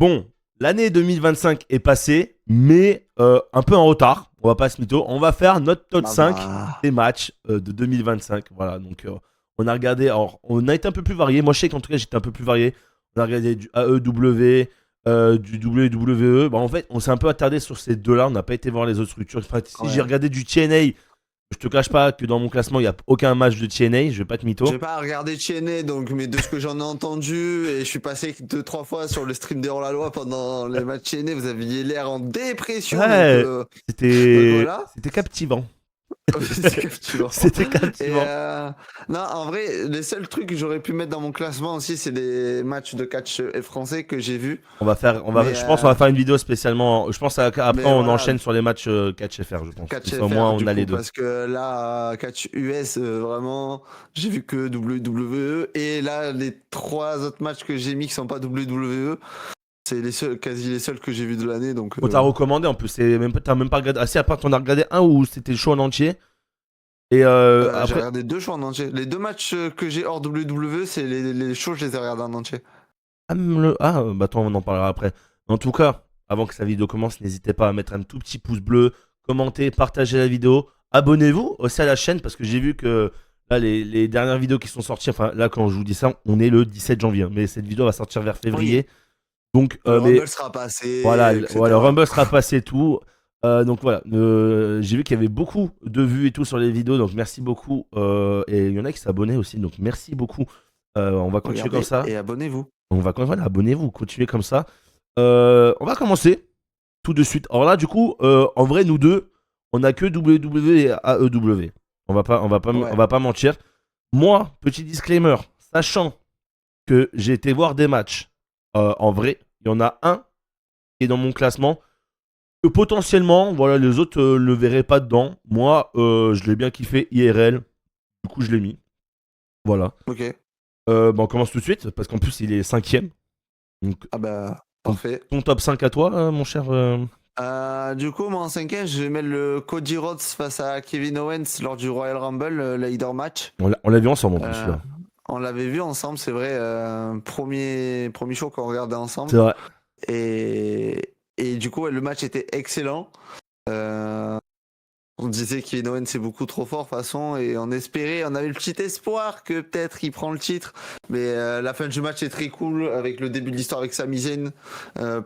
Bon, l'année 2025 est passée, mais un peu en retard. On va pas se mytho. On va faire notre top Ah 5 bah. des matchs de 2025. Voilà, donc on a regardé. Alors, on a été un peu plus varié. Moi, je sais qu'en tout cas, j'étais un peu plus varié. On a regardé du AEW, du WWE. Bon, en fait, on s'est un peu attardé sur ces deux-là. On n'a pas été voir les autres structures. Enfin, si j'ai Ouais. regardé du TNA, je te cache pas que dans mon classement, il n'y a aucun match de TNA. Je vais pas te mytho. J'ai pas regardé TNA, donc, mais de ce que j'en ai entendu, et je suis passé 2-3 fois sur le stream des hors-la-loi pendant les matchs TNA, vous aviez l'air en dépression, Ouais, donc c'était voilà. c'était captivant. C'est captivant. C'était Et captivant. non, en vrai, les seuls trucs que j'aurais pu mettre dans mon classement aussi, c'est les matchs de catch français que j'ai vus. Mais, Je pense qu'on va faire une vidéo spécialement. Je pense après mais on voilà, enchaîne sur les matchs catch FR, je pense. Comme catch ça au moins FR on du a les coup, deux. parce que là, catch US, vraiment, j'ai vu que WWE. Et là, les 3 autres matchs que j'ai mis qui sont pas WWE, c'est les seuls, quasi les seuls que j'ai vus de l'année. Donc, On t'a recommandé en plus. T'as même pas regardé. Ah si, à part t'en as regardé un où c'était chaud en entier. Et j'ai après. regardé 2 shows en entier. Les 2 matchs que j'ai hors WWE, c'est les shows, je les ai regardés en entier. Bah attends, on en parlera après. En tout cas, avant que sa vidéo commence, n'hésitez pas à mettre un tout petit pouce bleu, commenter, partager la vidéo. Abonnez-vous aussi à la chaîne parce que j'ai vu que là, les dernières vidéos qui sont sorties, enfin là, quand je vous dis ça, on est le 17 janvier, hein, mais cette vidéo va sortir vers Oui, février. Donc, le mais Rumble sera voilà, passé, voilà, le etc. Rumble sera passé et tout. Donc voilà, j'ai vu qu'il y avait beaucoup de vues et tout sur les vidéos, donc merci beaucoup. Et il y en a qui s'abonnaient aussi, donc merci beaucoup. On va continuer comme Regardez ça. et abonnez-vous. Voilà, abonnez-vous, continuez comme ça. On va commencer tout de suite. Alors là, du coup, en vrai, nous deux, on a que WWE et AEW. On Ouais. va pas mentir. Moi, petit disclaimer, sachant que j'ai été voir des matchs en vrai, il y en a un qui est dans mon classement que potentiellement, voilà, les autres ne le verraient pas dedans. Moi, je l'ai bien kiffé IRL. Du coup, je l'ai mis. Voilà. Ok. On commence tout de suite parce qu'en plus, il est cinquième. Donc, Ah bah, ton, parfait. ton top 5 à toi, mon cher. Du coup, moi en 5e, je vais mettre le Cody Rhodes face à Kevin Owens lors du Royal Rumble, le leader match. On l'a vu ensemble en plus, Euh, celui-là. on l'avait vu ensemble, c'est vrai. Premier show qu'on regardait C'est ensemble. vrai. Et du coup, ouais, le match était excellent. Euh, On disait que Kevin Owens c'est beaucoup trop fort de toute façon et on espérait, on avait le petit espoir que peut-être il prend le titre, mais la fin du match est très cool avec le début de l'histoire avec Sami Zayn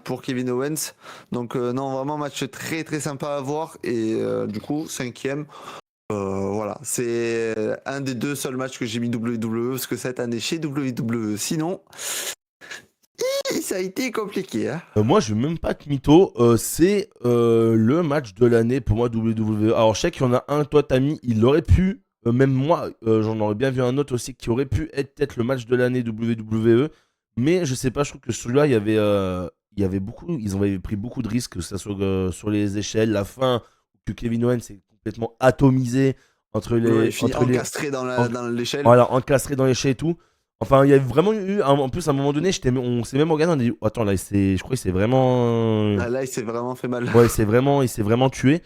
pour Kevin Owens. Donc non, vraiment match très très sympa à voir et du coup 5e. Voilà, c'est un des 2 seuls matchs que j'ai mis WWE parce que cette année chez WWE, sinon ça a été compliqué. Hein. Moi, je vais même pas te mytho. C'est le match de l'année pour moi, WWE. Alors, je sais qu'il y en a un, toi, t'as mis, il aurait pu, même moi, j'en aurais bien vu un autre aussi, qui aurait pu être peut-être le match de l'année WWE. Mais je sais pas, je trouve que celui-là, il y avait beaucoup, ils avaient pris beaucoup de risques, que ce soit sur les échelles, la fin, que Kevin Owens s'est complètement atomisé Ouais, il finit encastré en- dans l'échelle. voilà, encastré dans l'échelle et tout. Enfin, il y a vraiment eu, en plus, à un moment donné, on s'est même regardé, on a dit, oh, attends, là, je crois qu'il s'est vraiment. Ah, là, il s'est vraiment fait mal. Ouais, il s'est vraiment tué.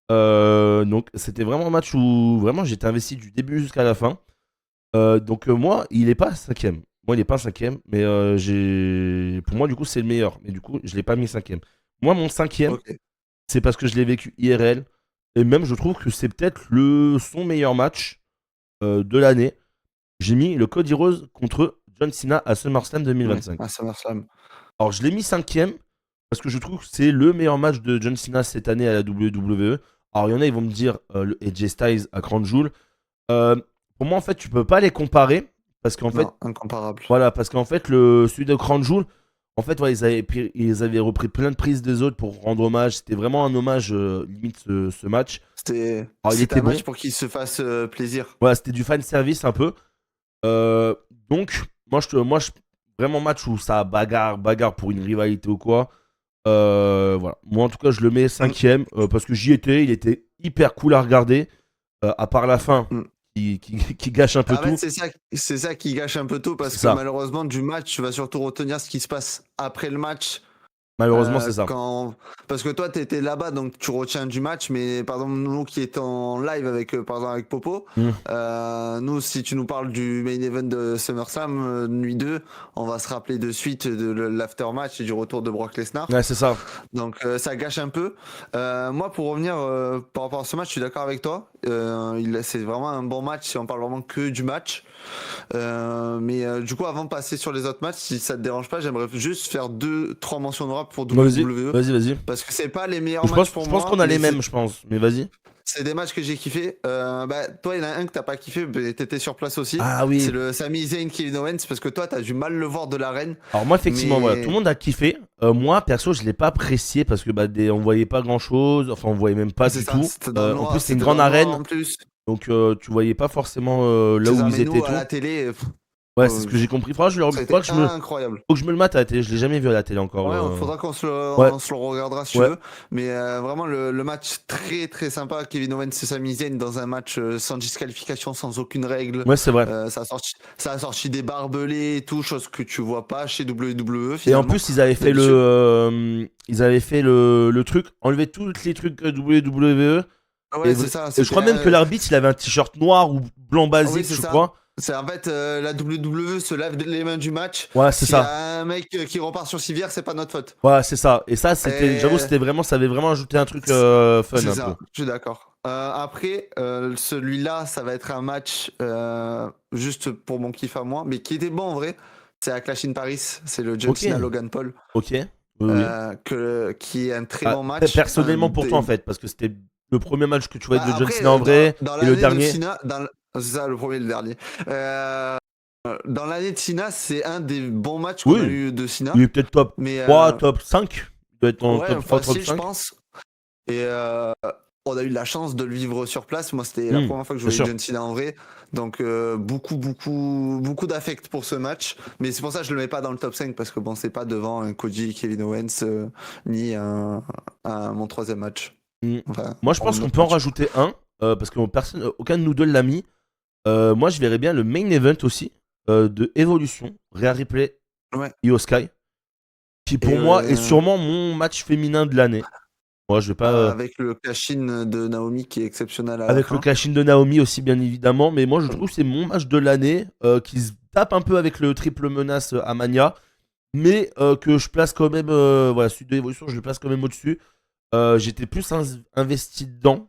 Donc, c'était vraiment un match où vraiment j'étais investi du début jusqu'à la fin. Moi, il est pas cinquième. Moi, il est pas cinquième, mais pour moi, du coup, c'est le meilleur. Mais du coup, je l'ai pas mis cinquième. Moi, mon cinquième, Ok. c'est parce que je l'ai vécu IRL. Et même, je trouve que c'est peut-être son meilleur match de l'année. J'ai mis le Cody Rhodes contre John Cena à SummerSlam Ouais, 2025. à SummerSlam. Alors, je l'ai mis cinquième parce que je trouve que c'est le meilleur match de John Cena cette année à la WWE. Alors, il y en a, ils vont me dire le AJ Styles à Crown Jewel. Euh, pour moi, en fait, tu peux pas les comparer parce qu'en fait, Non, incomparable. voilà, parce qu'en fait, celui de Crown Jewel, en fait, ouais, ils avaient repris plein de prises des autres pour rendre hommage. C'était vraiment un hommage limite ce match. Alors, il C'était était un bon. match pour qu'il se fasse plaisir. Voilà, c'était du fan service un peu. Euh, donc, vraiment match où ça bagarre pour une rivalité ou quoi. Voilà. Moi, en tout cas, je le mets Mm, cinquième parce que j'y étais. Il était hyper cool à regarder. À part la fin, mm. qui gâche un peu En fait, tout. c'est ça qui gâche un peu tout C'est parce que ça. malheureusement, du match, tu vas surtout retenir ce qui se passe après le match Malheureusement, c'est ça. Parce que toi, t'étais là-bas, donc tu retiens du match, mais par exemple, nous qui étions en live avec, par exemple, avec Popo, nous, si tu nous parles du main event de SummerSlam, nuit 2, on va se rappeler de suite de l'aftermatch et du retour de Brock Lesnar. Ouais, c'est ça. Donc ça gâche un peu. Moi, pour revenir par rapport à ce match, je suis d'accord avec toi. C'est vraiment un bon match si on parle vraiment que du match. Mais du coup, avant de passer sur les autres matchs, si ça te dérange pas, j'aimerais juste faire 2-3 mentions honorables pour WWE. Vas-y. Parce que c'est pas les meilleurs matchs pour moi. Je pense qu'on a les mêmes, je pense. Mais vas-y. C'est des matchs que j'ai kiffé. Toi, il y en a un que t'as pas kiffé, mais t'étais sur place aussi. Ah oui. C'est le Sami Zayn Kevin Owens, parce que toi, t'as du mal le voir de l'arène. Alors moi, effectivement, voilà, tout le monde a kiffé. Moi, perso, je l'ai pas apprécié parce que on voyait pas grand-chose. Enfin, on voyait même pas du tout. En plus, c'est une grande arène. Donc, tu voyais pas forcément là où ils étaient. À la télé. Ouais, c'est ce que j'ai compris. Franchement, incroyable. Faut que je me le mate à la télé. Je l'ai jamais vu à la télé encore. Ouais, faudra qu'on se le regardera si tu veux. Mais vraiment, le match très très sympa. Kevin Owens et Sami Zayn dans un match sans disqualification, sans aucune règle. Ouais, c'est vrai. Ça a sorti des barbelés et tout, chose que tu vois pas chez WWE. Finalement. Et en plus, ils avaient fait le truc, enlever tous les trucs WWE. Ouais, c'est ça. Et je crois même que l'arbitre, il avait un t-shirt noir ou blanc basique, je crois. C'est en fait la WWE se lave les mains du match. Ouais, c'est ça. S'il y a un mec qui repart sur civière, c'est pas notre faute. Ouais, c'est ça. Et ça, j'avoue, ça avait vraiment ajouté un truc fun. C'est ça, je suis d'accord. Après, celui-là, ça va être un match juste pour mon kiff à moi, mais qui était bon en vrai. C'est à Clash in Paris, c'est le John Cena Logan Paul. Ok. Oui. Qui est un très bon match. Personnellement pour toi en fait, parce que c'était le premier match que tu voyais de John Cena en vrai, et le dernier. C'est ça, le premier et le dernier. Dans l'année de Cena, c'est un des bons matchs qu'on a eu de Cena. Il est peut-être top 3, top 5. Il doit être en top 3, facile, top 5. Je pense. Et on a eu la chance de le vivre sur place. Moi, c'était la première fois que je voyais John Cena en vrai. Donc, beaucoup d'affect pour ce match. Mais c'est pour ça que je le mets pas dans le top 5 parce que bon, c'est pas devant un Cody, Kevin Owens, ni mon troisième match. Enfin, moi, je pense qu'on peut en rajouter un parce que aucun de nous deux l'a mis. Moi, je verrais bien le main event aussi de Evolution, Rhea Ripley, Io Sky, qui pour moi est sûrement mon match féminin de l'année. Moi, je vais pas. Avec le cash-in de Naomi qui est exceptionnel. Avec le cash-in de Naomi aussi, bien évidemment. Mais moi, je trouve que c'est mon match de l'année qui se tape un peu avec le triple menace à Mania, mais que je place quand même. Voilà, celui de Evolution, je le place quand même au-dessus. J'étais plus investi dedans.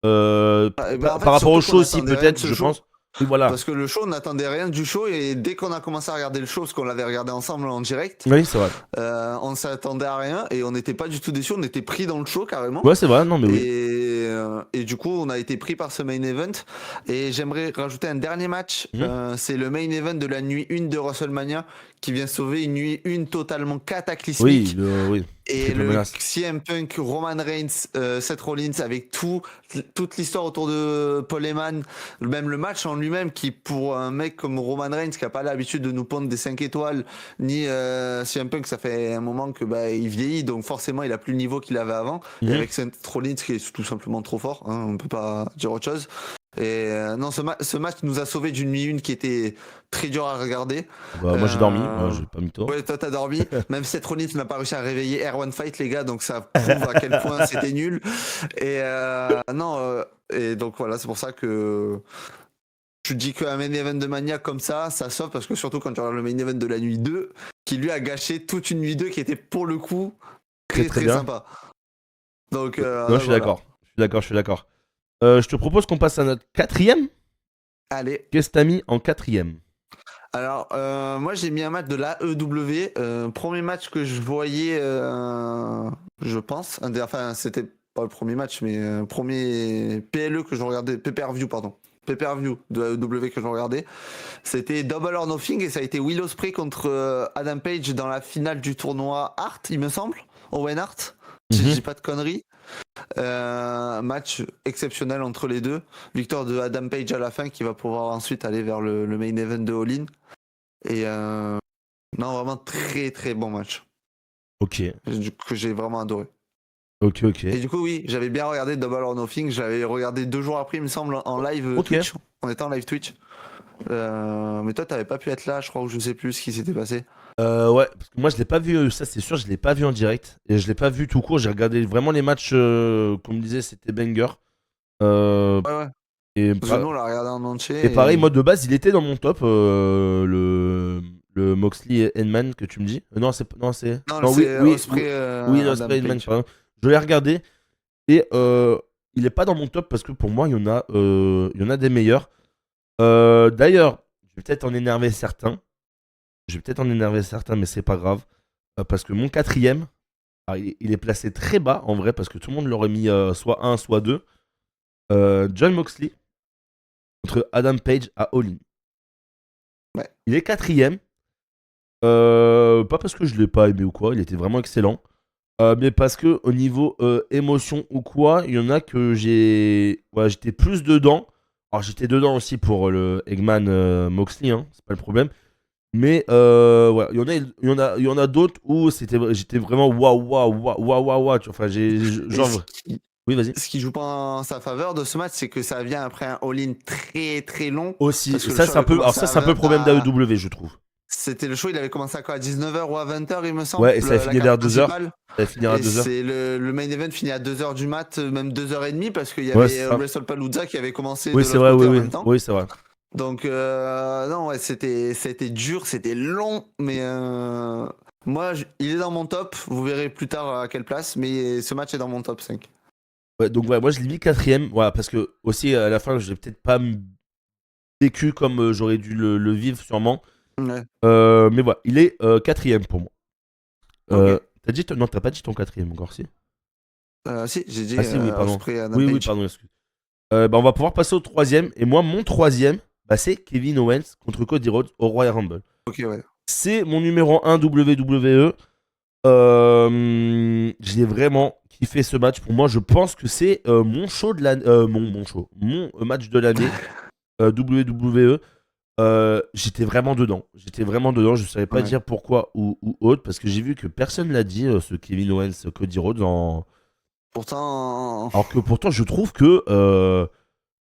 Par rapport au show aussi, peut-être, je pense. Oui, voilà. Parce que le show, on n'attendait rien du show et dès qu'on a commencé à regarder le show, parce qu'on l'avait regardé ensemble en direct, c'est vrai. On s'attendait à rien et on n'était pas du tout déçus, on était pris dans le show carrément. Ouais, c'est vrai, non mais et du coup, on a été pris par ce main event. Et j'aimerais rajouter un dernier match, c'est le main event de la nuit 1 de WrestleMania qui vient sauver une nuit 1 totalement cataclysmique. Oui. Et le CM Punk, Roman Reigns, Seth Rollins avec toute l'histoire autour de Paul Heyman, même le match en lui-même qui pour un mec comme Roman Reigns qui a pas l'habitude de nous pondre des 5 étoiles, ni CM Punk, ça fait un moment que il vieillit, donc forcément il a plus le niveau qu'il avait avant. Et avec Seth Rollins qui est tout simplement trop fort, on peut pas dire autre chose. Et non, ce match nous a sauvé d'une nuit 1 qui était très dur à regarder. Moi j'ai dormi, j'ai pas mis tôt. Ouais, toi t'as dormi. Même Seth Rollins n'a pas réussi à réveiller Air One Fight, les gars, donc ça prouve à quel point c'était nul. Et et donc voilà, c'est pour ça que je dis qu'un main event de Mania comme ça sauve, parce que surtout quand tu regardes le main event de la nuit 2, qui lui a gâché toute une nuit 2 qui était pour le coup très sympa. Donc je suis d'accord. Je suis d'accord. Je te propose qu'on passe à notre 4ème. Allez. Qu'est-ce que t'as mis en 4ème? Alors, moi j'ai mis un match de l'AEW. Premier match que je voyais, je pense. Enfin, c'était pas le premier match, mais premier PLE que je regardais. Pay-per-view, pardon. Pay-per-view de l'AEW que je regardais. C'était Double or Nothing et ça a été Will Ospreay contre Adam Page dans la finale du tournoi Hart, il me semble. Owen Hart. Si je dis pas de conneries. Match exceptionnel entre les deux. Victoire de Adam Page à la fin qui va pouvoir ensuite aller vers le main event de All In. Et non, vraiment très très bon match. Ok. Que j'ai vraiment adoré. Ok. Et du coup, oui, j'avais bien regardé Double or Nothing. J'avais regardé 2 jours après, il me semble, en live Twitch. On était en live Twitch. Mais toi, t'avais pas pu être là, je crois, ou je sais plus ce qui s'était passé. Ouais, parce que moi je l'ai pas vu, ça c'est sûr, je l'ai pas vu en direct. Et je l'ai pas vu tout court, j'ai regardé vraiment les matchs, comme me disait, c'était banger. Euh, Ouais, ouais. et, Parce que nous, pa- on l'a regardé en et pareil, entier moi et. de base, il était dans mon top, le Moxley et Henman que tu me dis. Non, c'est. Non, c'est. Non, Non, oui, c'est oui, oui, Osprey oui, Adam l'Osprey Henman, Page. pardon. Je l'ai regardé. Et il est pas dans mon top parce que pour moi, il y en a des meilleurs. D'ailleurs, je vais peut-être en énerver certains. Mais c'est pas grave. Parce que mon quatrième, alors, il est placé très bas en vrai, parce que tout le monde l'aurait mis soit un soit 2. John Moxley contre Adam Page à All In. Ouais. Il est quatrième. Pas parce que je l'ai pas aimé ou quoi, il était vraiment excellent. Mais parce que au niveau émotion ou quoi, il y en a que j'étais plus dedans. Alors j'étais dedans aussi pour le Eggman Moxley, hein, c'est pas le problème. Mais voilà, il y en a d'autres où j'étais vraiment waouh, waouh, waouh, waouh, waouh, waouh, tu vois. Enfin, Et genre, oui, vas-y. ce qui joue pas en sa faveur de ce match, c'est que ça vient après un all-in très très long. Aussi, Parce et que le ça show c'est un avait peu, alors commencé ça c'est un peu le problème d'AEW, je trouve. C'était le show, il avait commencé à quoi, à 19h ou à 20h, il me semble, Ouais, et ça a la fini carte vers 2 heures. principale. Ça va finir à Et 2 heures. c'est le main event fini à 2h du mat, même 2h30, parce qu'il y Ouais, c'est avait ça. WrestlePalooza qui avait commencé Oui, de c'est l'autre vrai, oui, côté en oui, même temps. oui, c'est vrai. Donc, non, ouais, c'était dur, c'était long, mais moi, il est dans mon top. Vous verrez plus tard à quelle place, mais ce match est dans mon top 5. Ouais, donc ouais, moi je l'ai mis quatrième, voilà, parce que aussi à la fin, je l'ai peut-être pas vécu comme j'aurais dû le vivre sûrement. Ouais, Mais voilà, il est quatrième pour moi. ok. Non, t'as pas dit ton quatrième encore, si? Si, j'ai dit Ah si, oui, pardon. Osprey Adam Oui, oui, Page. pardon, excuse. Bah, on va pouvoir passer au troisième. Et moi, mon troisième, bah, c'est Kevin Owens contre Cody Rhodes au Royal Rumble. Ok, ouais. C'est mon numéro 1 WWE. J'ai vraiment kiffé ce match. Pour moi, je pense que c'est mon show de l'année. Mon match de l'année WWE. J'étais vraiment dedans. J'étais vraiment dedans. Je ne savais pas Ouais. dire pourquoi ou autre. Parce que j'ai vu que personne l'a dit, ce Kevin Owens, Cody Rhodes. Pourtant, Alors que pourtant, je trouve que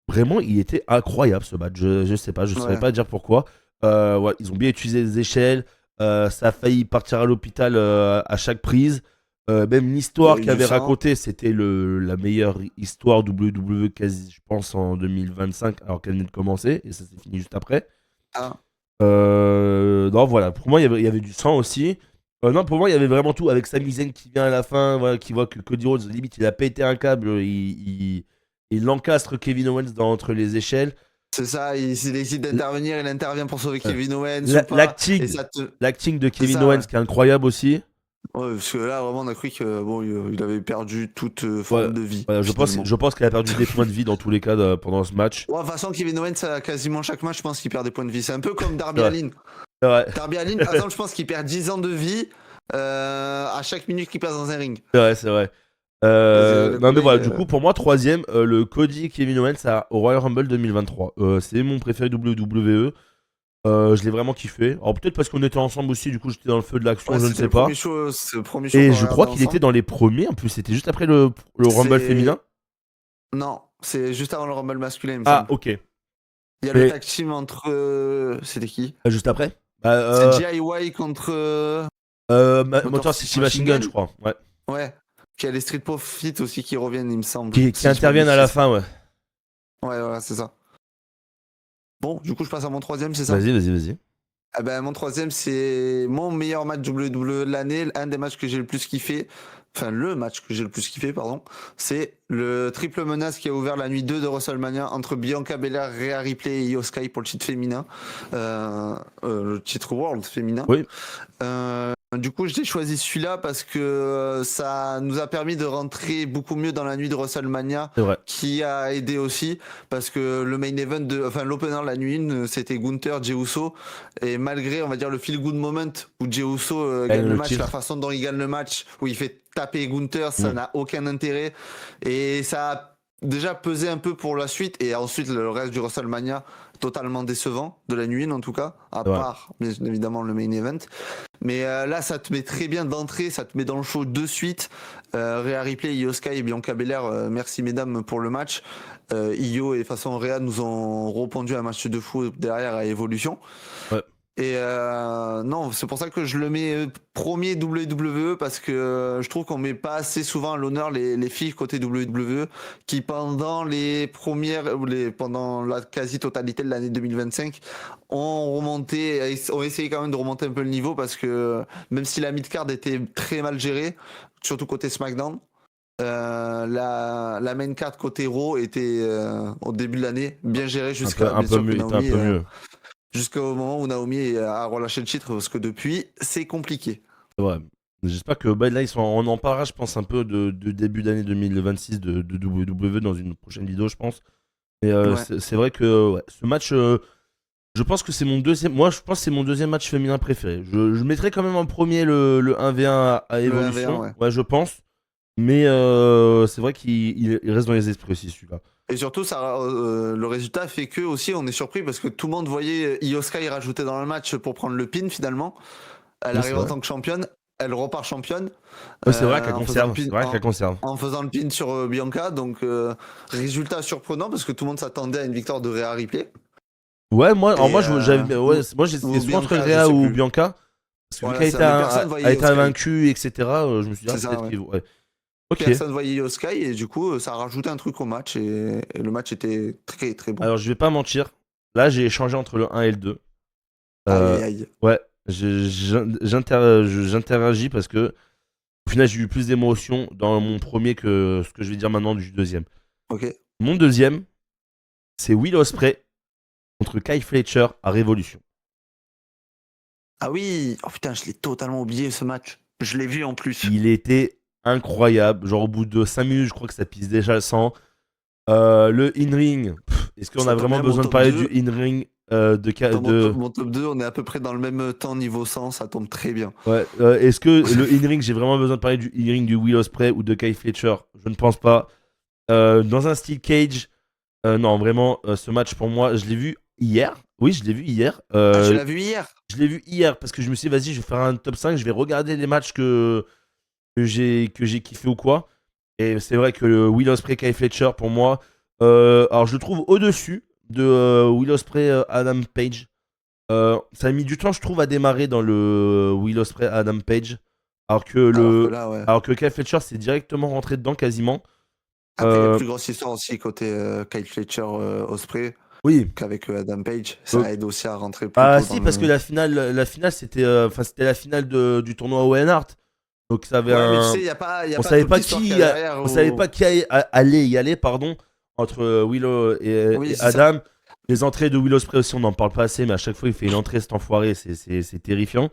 vraiment, il était incroyable ce match. Je sais pas, je saurais ouais. pas dire pourquoi. Ouais, ils ont bien utilisé les échelles. Ça a failli partir à l'hôpital à chaque prise. Même Il y a l'histoire eu qu'il du avait sang. racontée, c'était la meilleure histoire WWE quasi, je pense, en 2025, alors qu'elle venait de commencer. Et ça s'est fini juste après. Ah, Non, voilà. Pour moi, il y avait du sang aussi. Non, pour moi, il y avait vraiment tout. Avec Sami Zayn qui vient à la fin, voilà, qui voit que Cody Rhodes, limite, il a pété un câble. Il encastre Kevin Owens entre les échelles. c'est ça, il décide L- d'intervenir, il intervient pour sauver euh, Kevin Owens ou pas. Et L'acting, ça te. l'acting de C'est Kevin ça, Owens ouais. qui est incroyable aussi. Ouais, parce que là, vraiment, on a cru que bon, il avait perdu toute Ouais, forme de vie, voilà, je pense, finalement. je pense qu'il a perdu des points de vie dans tous les cas pendant ce match. Ouais, de toute façon, Kevin Owens, à quasiment chaque match, je pense qu'il perd des points de vie. C'est un peu comme C'est Darby vrai. Allin. C'est vrai. Darby Allin, par exemple, je pense qu'il perd 10 ans de vie à chaque minute qu'il passe dans un ring. C'est vrai, c'est vrai. Le Non mais collègue, voilà, du coup pour moi troisième, le Cody Kevin Owens au Royal Rumble 2023. C'est mon préféré WWE. Je l'ai vraiment kiffé. Alors peut-être parce qu'on était ensemble aussi, du coup j'étais dans le feu de l'action, ouais, je ne c'était sais pas. c'est le premier show Et qu'on je regardait crois qu'il était ensemble. dans les premiers, en plus c'était juste après le Rumble féminin. C'est. Non, c'est juste avant le Rumble masculin, il me Ah semble. ok. Il y a le Mais tag team entre. C'était qui? juste après C'est DIY contre. Motor City Machine Gun je crois. Ouais. Ouais. Puis il y a les Street Profits aussi qui reviennent, il me semble. Qui Si je dis pas de interviennent à la bêtises. fin, ouais. Ouais, voilà, c'est ça. Bon, du coup, je passe à mon troisième, c'est ça? Vas-y, vas-y, vas-y. Ah ben, mon troisième, c'est mon meilleur match WWE de l'année, un des matchs que j'ai le plus kiffé. Enfin, le match que j'ai le plus kiffé, pardon. C'est le triple menace qui a ouvert la nuit 2 de WrestleMania entre Bianca Belair, Rhea Ripley et Io Sky pour le titre féminin. Le titre World féminin. Oui. Du coup, j'ai choisi celui-là parce que ça nous a permis de rentrer beaucoup mieux dans la nuit de WrestleMania, C'est vrai. qui a aidé aussi parce que le main event, l'opener la nuit 1, c'était Gunther, Jey Uso, et malgré, on va dire, le feel good moment où Jey Uso gagne Gagne le le match, titre. la façon dont il gagne le match, où il fait taper Gunther, ça n'a aucun intérêt, et ça a déjà pesé un peu pour la suite, et ensuite le reste du WrestleMania totalement décevant, de la nuit 1 en tout cas, à C'est vrai. part bien évidemment le main event. Mais là, ça te met très bien d'entrée, ça te met dans le show de suite. Rhea Ripley, Io Sky et Bianca Belair, merci mesdames pour le match. Io et façon Rhea nous ont répondu un match de fou derrière à Evolution. Ouais. Et non, c'est pour ça que je le mets premier WWE parce que je trouve qu'on met pas assez souvent à l'honneur les filles côté WWE qui pendant pendant la quasi-totalité de l'année 2025 ont essayé quand même de remonter un peu le niveau parce que même si la mid-card était très mal gérée, surtout côté SmackDown, la main card côté Raw était au début de l'année bien gérée jusqu'à Un bien peu sûr que mieux, il était un Naomi peu mieux. jusqu'au moment où Naomi a relâché le titre parce que depuis c'est compliqué. C'est vrai. J'espère que là, on en parlera, je pense, un peu de début d'année 2026 de WWE dans une prochaine vidéo, je pense. Mais Ouais. c'est vrai que ouais, ce match, je pense que c'est mon deuxième. Moi, je pense que c'est mon deuxième match féminin préféré. Je mettrais quand même en premier le 1v1 à Le 1v1, Evolution. ouais. Ouais, je pense. Mais c'est vrai qu'il reste dans les esprits aussi, celui-là. Et surtout, le résultat fait que aussi on est surpris parce que tout le monde voyait Io Sky rajouter dans le match pour prendre le pin finalement. Elle Ouais, c'est arrive en vrai. tant que championne, elle repart championne Ouais, c'est vrai qu'elle en faisant le conserve. pin C'est vrai qu'elle conserve. en faisant le pin sur Bianca. Donc résultat surprenant parce que tout le monde s'attendait à une victoire de Rhea Ripley. Ouais, moi, alors Et, moi, ouais, moi j'étais ou soit entre Bianca, je Rhea sais ou plus. Bianca. Parce que vu Voilà, qu'elle ça, mais personne a voyait Io été Sky. invaincue, etc., je me suis dit, C'est ah, ça, peut-être ouais. qu'ils vont. Ouais. Ok. Personne voyait Io Sky et du coup ça a rajouté un truc au match et le match était très très bon. Alors, je vais pas mentir. Là, j'ai échangé entre le 1 et le 2. Aïe Euh, aïe aïe. ouais, j'interagis parce que au final, j'ai eu plus d'émotions dans mon premier que ce que je vais dire maintenant du deuxième. Ok. Mon deuxième, c'est Will Ospreay contre Kyle Fletcher à Révolution. Ah oui, oh putain, je l'ai totalement oublié ce match. Je l'ai vu en plus. Il était incroyable. Genre, au bout de 5 minutes, je crois que ça pisse déjà le sang. Le in-ring, est-ce qu'on Ça a tombe vraiment bien, mon besoin de top parler 2. du in-ring Dans de... mon top 2, on est à peu près dans le même temps niveau 100, ça tombe très bien. Ouais, est-ce que le in-ring, j'ai vraiment besoin de parler du in-ring du Will Ospreay ou de Kyle Fletcher? Je ne pense pas. Dans un steel cage, non, vraiment, ce match pour moi, je l'ai vu hier. Oui, je l'ai vu hier. Ah, tu l'as vu hier? Je l'ai vu hier parce que je me suis dit, vas-y, je vais faire un top 5, je vais regarder les matchs que j'ai kiffé ou quoi. Et c'est vrai que le Will Ospreay, Kyle Fletcher, pour moi, alors je le trouve au-dessus de Will Ospreay, Adam Page. Ça a mis du temps, je trouve, à démarrer dans le Will Ospreay, Adam Page. Alors que Alors que là, ouais. Kyle Fletcher s'est directement rentré dedans quasiment. Après, il y a Euh, plus grosse histoire aussi côté Kyle Fletcher Osprey oui. qu'avec Adam Page. Euh, Ça aide aussi à rentrer plus Ah tôt dans si, parce que le. la finale c'était c'était la finale du tournoi Owen Hart. Donc ça avait Ouais, mais tu un. sais, il y a On pas savait toute pas l'histoire qu'il y a derrière. on savait pas qui allait y aller, pardon, entre Willow Oui, et c'est ça. Adam. Les entrées de Will Ospreay aussi, on n'en parle pas assez, mais à chaque fois il fait une entrée cet enfoiré, c'est terrifiant.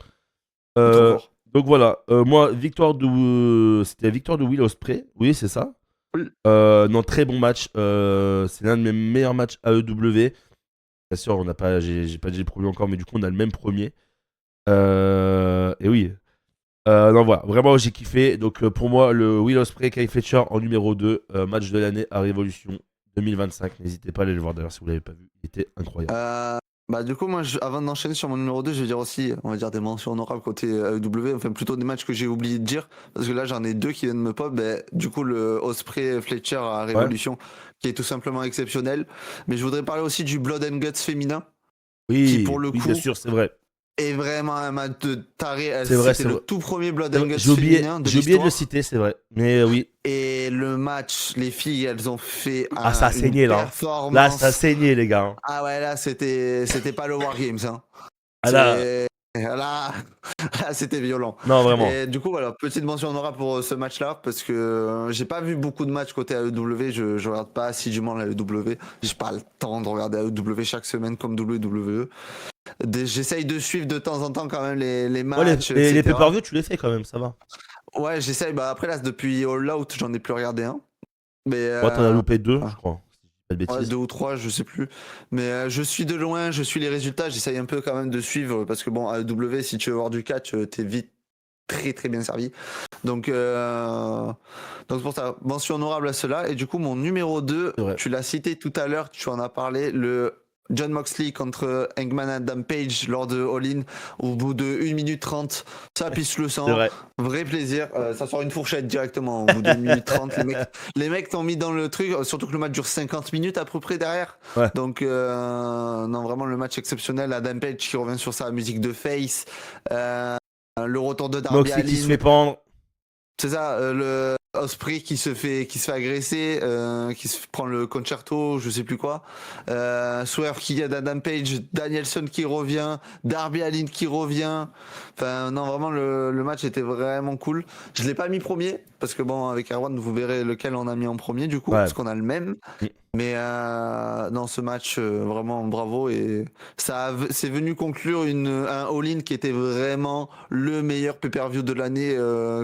C'est trop Euh, fort. donc voilà, moi c'était la victoire de Will Ospreay, oui c'est ça. Oui. Non, très bon match, c'est l'un de mes meilleurs matchs AEW. Bien sûr, on n'a pas, j'ai pas dit le premier encore, mais du coup on a le même premier. Et oui. Non, voilà, vraiment j'ai kiffé. Donc pour moi, le Will Ospreay, Kyle Fletcher en numéro 2, match de l'année à Révolution 2025. N'hésitez pas à aller le voir d'ailleurs si vous l'avez pas vu. Il était incroyable. Bah du coup moi avant d'enchaîner sur mon numéro 2 je vais dire aussi on va dire des mentions honorables côté AEW, enfin plutôt des matchs que j'ai oublié de dire parce que là j'en ai deux qui viennent de me pop. Du coup le Ospreay Fletcher à Ouais. Révolution qui est tout simplement exceptionnel, mais je voudrais parler aussi du Blood and Guts féminin qui Oui, pour le oui, coup bien sûr, c'est vrai. est vraiment un match de taré. C'est vrai, C'était c'est le vrai. tout premier Blood C'est and vrai. Guts féminin de J'ai oublié de le l'histoire citer, c'est vrai. Mais oui. et le match les filles elles ont fait Ah, ça a une saigné là. Là, ça a performance. saigné, les gars. Hein. Ah ouais, là, c'était pas le War Games, hein. Ah là, Là, là, c'était violent. non, vraiment. Et du coup, voilà, petite mention honorable pour ce match-là, parce que j'ai pas vu beaucoup de matchs côté AEW, je regarde pas assidûment la AEW, j'ai pas le temps de regarder AEW chaque semaine comme WWE. J'essaye de suivre de temps en temps quand même les Ouais, matchs, les etc. pay-per-view, tu les fais quand même, ça va. Ouais, j'essaye, bah après là, depuis All Out, j'en ai plus regardé un. Mais Moi, t'en as loupé 2, ah. je crois. Si je dis pas de Ouais, bêtises. 2 ou 3, je sais plus. Mais je suis de loin, je suis les résultats, j'essaye un peu quand même de suivre parce que bon, AEW, si tu veux voir du catch, t'es vite très très bien servi. Donc c'est pour ça, mention honorable à cela. Et du coup, mon numéro 2, C'est vrai. tu l'as cité tout à l'heure, tu en as parlé, le John Moxley contre Hangman Adam Page lors de All In au bout de 1 minute 30. Ça pisse le C'est sang. vrai. Vrai plaisir. Ça sort une fourchette directement au bout de 1 minute 30. Les mecs t'ont mis dans le truc. Surtout que le match dure 50 minutes à peu près derrière. Ouais. Donc, non, vraiment le match exceptionnel. Adam Page qui revient sur sa musique de Face. Le retour de Darby Moxley qui se Allin. fait pendre. C'est ça, le Osprey qui se fait agresser, qui se prend le concerto, je sais plus quoi. Swerve qui aide Adam Page, Danielson qui revient, Darby Allin qui revient. Enfin, non, vraiment, le match était vraiment cool. Je l'ai pas mis premier, parce que bon, avec Erwan, vous verrez lequel on a mis en premier, du coup, Ouais. parce qu'on a le même. Mm. Mais non, ce match, vraiment bravo. Et c'est venu conclure un all-in qui était vraiment le meilleur pay-per-view de l'année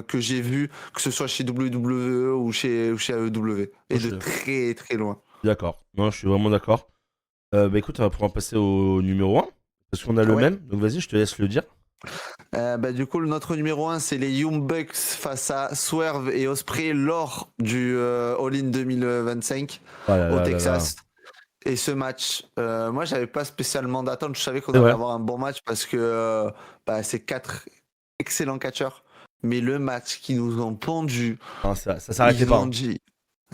que j'ai vu, que ce soit chez WWE ou chez AEW. Et de très très loin. D'accord. Non, je suis vraiment d'accord. Bah écoute, on va pouvoir passer au numéro 1. Parce qu'on a le Ouais. même. Donc vas-y, je te laisse le dire. Du coup, notre numéro 1, c'est les Young Bucks face à Swerve et Osprey lors du All-In 2025 Ah là au là là Texas. Et ce match, moi, j'avais pas spécialement d'attente. Je savais qu'on C'est allait vrai. avoir un bon match parce que c'est 4 excellents catcheurs. Mais le match qu'ils nous ont pondu, Non, ça s'arrêtait ils pas. ont dit.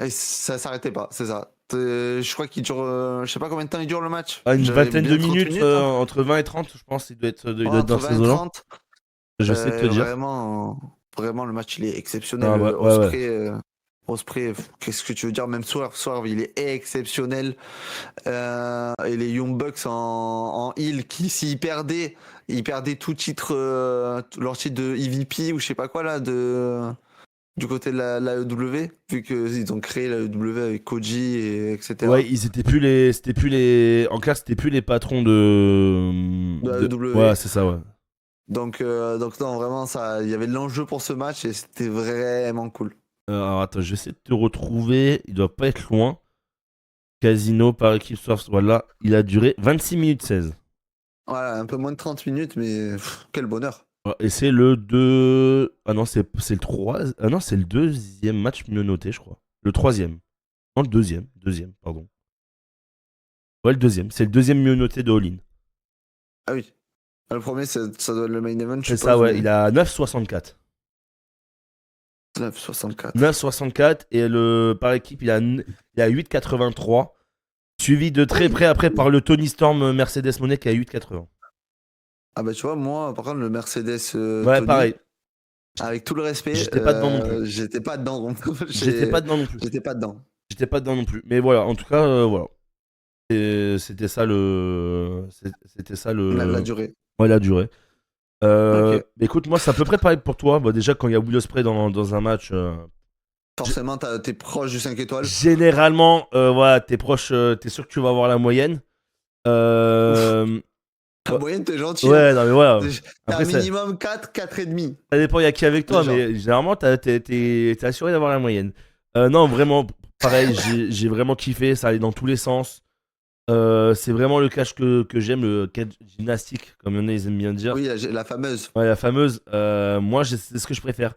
Et ça s'arrêtait pas, c'est ça. Je crois qu'il dure. Je sais pas combien de temps il dure le match. Ah, une J'avais vingtaine bien de 30 minutes, hein. entre 20 et 30, je pense. Il doit être, Ouais, dans entre ces 20 et eaux-là. 30. Je sais te dire. Vraiment, le match, il est exceptionnel. Ah, ouais, ouais. Osprey, qu'est-ce que tu veux dire? Même Swerve, il est exceptionnel. Et les Young Bucks en heal qui, s'ils perdaient, ils perdaient tout titre, leur titre de EVP ou je sais pas quoi là, du côté de la AEW, vu qu'ils ont créé la AEW avec Koji et etc. Ouais, ils étaient plus les. C'était plus les. En clair, c'était plus les patrons de. De AEW. Ouais, c'est ça, ouais. Donc non, vraiment, il y avait de l'enjeu pour ce match et c'était vraiment cool. Alors attends, je vais essayer de te retrouver. Il doit pas être loin. Casino par équipe Soft, voilà. Il a duré 26 minutes 16. Voilà, un peu moins de 30 minutes, mais quel bonheur. Et c'est le 2. Ah non, c'est le 3. Ah non, c'est le deuxième match mieux noté, je crois. Le troisième. Non, le deuxième. Deuxième, pardon. Ouais, le deuxième. C'est le deuxième mieux noté de All-In. Ah oui. Le premier, ça doit être le main event, je C'est suppose. ça, ouais. Mais... Il a 9,64. 9,64. 9,64. Et par équipe, il a 8,83. Suivi de très près après par le Tony Storm Mercedes Monet qui a 8,80. Ah bah tu vois, moi, par contre, le Mercedes Ouais, Tony, pareil. avec tout le respect, J'étais pas dedans non plus. j'étais pas dedans. J'étais pas dedans non plus. J'étais pas dedans. J'étais pas dedans non plus. Mais voilà, en tout cas, voilà. C'était ça le. C'était ça le. La durée. Ouais, la durée. Ok. Écoute, moi, c'est à peu près pareil pour toi. Bah, déjà, quand il y a Will Ospreay dans un match. Forcément, t'es proche du 5 étoiles. Généralement, voilà, t'es proche, t'es sûr que tu vas avoir la moyenne. La moyenne, t'es gentil. Ouais, non, mais voilà. T'as Après, un minimum 4, 4,5. ça dépend, il y a qui avec toi, Genre. mais généralement, t'es assuré d'avoir la moyenne. Non, vraiment, pareil, j'ai vraiment kiffé. Ça allait dans tous les sens. C'est vraiment le catch que j'aime, le catch gymnastique, comme il y en a, ils aiment bien dire. Oui, la fameuse. Ouais, la fameuse. Moi, c'est ce que je préfère.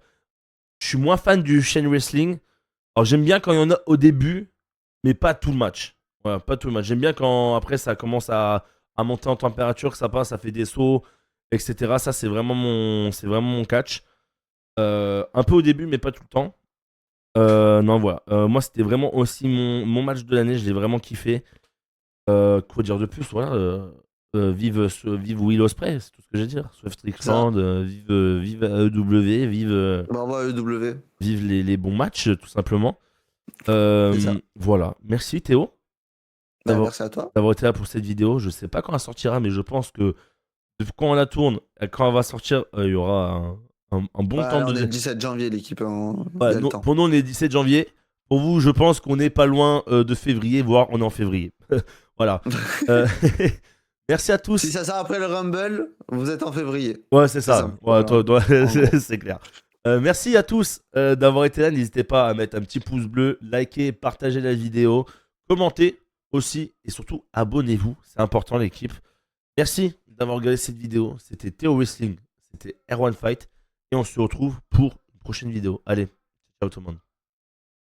Je suis moins fan du chain wrestling. Alors, j'aime bien quand il y en a au début, mais pas tout le match. Voilà, pas tout le match. J'aime bien quand après ça commence à monter en température, que ça passe, ça fait des sauts, etc. Ça, c'est vraiment mon catch. Un peu au début, mais pas tout le temps. Non, voilà. Moi, c'était vraiment aussi mon match de l'année. Je l'ai vraiment kiffé. Quoi dire de plus, voilà. Vive Will Ospreay, c'est tout ce que j'ai à dire. Swift Strickland, vive AEW, Bravo à EW. vive les bons matchs, tout simplement. C'est ça. Voilà. Merci Théo Merci à toi. d'avoir été là pour cette vidéo. Je sais pas quand elle sortira, mais je pense que quand on la tourne, quand elle va sortir, il y aura un bon temps Là, on de. est le 17 janvier, l'équipe. Ouais, Il y a le temps. pour nous, on est 17 janvier. Pour vous, je pense qu'on n'est pas loin de février, voire on est en février. Voilà. Merci à tous. Si ça sort après le Rumble, vous êtes en février. Ouais, c'est ça. Ouais, Voilà. c'est clair. Merci à tous d'avoir été là. N'hésitez pas à mettre un petit pouce bleu, liker, partager la vidéo, commenter aussi et surtout abonnez-vous. C'est important, l'équipe. Merci d'avoir regardé cette vidéo. C'était Théo Wrestling, c'était R1 Fight et on se retrouve pour une prochaine vidéo. Allez, ciao tout le monde.